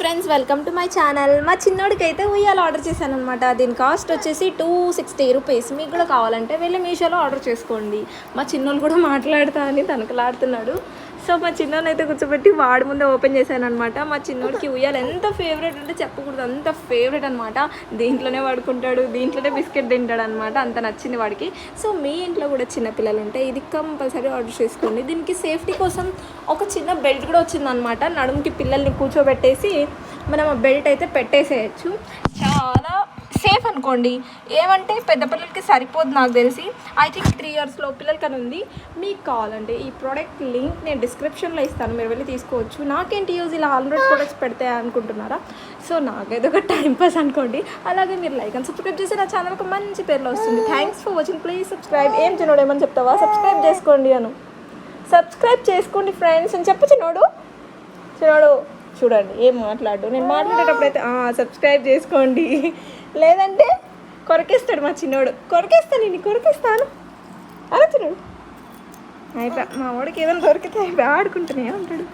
Friends, welcome to my channel. మా చిన్నోడికి అయితే ఉయ్యాల ఆర్డర్ చేశాను అనమాట. దీని కాస్ట్ వచ్చేసి 260 రూపీస్. మీకు కూడా కావాలంటే వెళ్ళి మీషోలో ఆర్డర్ చేసుకోండి. మా చిన్నోళ్ళు కూడా మాట్లాడుతా అని తనకలాడుతున్నాడు. సో మా చిన్నోని అయితే కూర్చోబెట్టి వాడి ముందే ఓపెన్ చేశాను అనమాట. మా చిన్నోడికి ఉయ్యాల ఎంత ఫేవరెట్ అంటే చెప్పకూడదు, అంత ఫేవరెట్ అనమాట. దీంట్లోనే పడుకుంటాడు, దీంట్లోనే బిస్కెట్ తింటాడు అనమాట. అంత నచ్చింది వాడికి. సో మీ ఇంట్లో కూడా చిన్నపిల్లలు ఉంటే ఇది కంపల్సరీ ఆర్డర్ చేసుకోండి. దీనికి సేఫ్టీ కోసం ఒక చిన్న బెల్ట్ కూడా వచ్చిందనమాట. నడుముకి పిల్లల్ని కూర్చోబెట్టేసి మనం ఆ బెల్ట్ అయితే పెట్టేసేయచ్చు. చాలా సేఫ్ అనుకోండి. ఏమంటే పెద్ద పిల్లలకి సరిపోదు నాకు తెలిసి. ఐ థింక్ 3 years పిల్లలకి అని ఉంది. మీకు కావాలంటే ఈ ప్రోడక్ట్ లింక్ నేను డిస్క్రిప్షన్లో ఇస్తాను, మీరు వెళ్ళి తీసుకోవచ్చు. నాకేంటి యూజ్, ఇలా 100 ప్రొడక్ట్స్ పెడితే అనుకుంటున్నారా? సో నాకైతే ఒక టైంపాస్ అనుకోండి. అలాగే మీరు లైక్ అండ్ సబ్స్క్రైబ్ చేసి నా ఛానల్ ఒక మంచి పేరులో వస్తుంది. Thanks for watching. Please subscribe. ఏం చిన్నోడు ఏమని చెప్తావా? సబ్స్క్రైబ్ చేసుకోండి అను. సబ్స్క్రైబ్ చేసుకోండి ఫ్రెండ్స్ అని చెప్పు. చిన్నోడు చూడండి ఏం మాట్లాడు. నేను మాట్లాడేటప్పుడు అయితే సబ్స్క్రైబ్ చేసుకోండి, లేదంటే కొరకేస్తాడు మా చిన్నోడు. కొరకేస్తాను అలా చిన్నోడు అయిపోయా. మా వాడికి ఏదైనా దొరికితే అయిపోయి ఆడుకుంటూనే ఉంటాడు.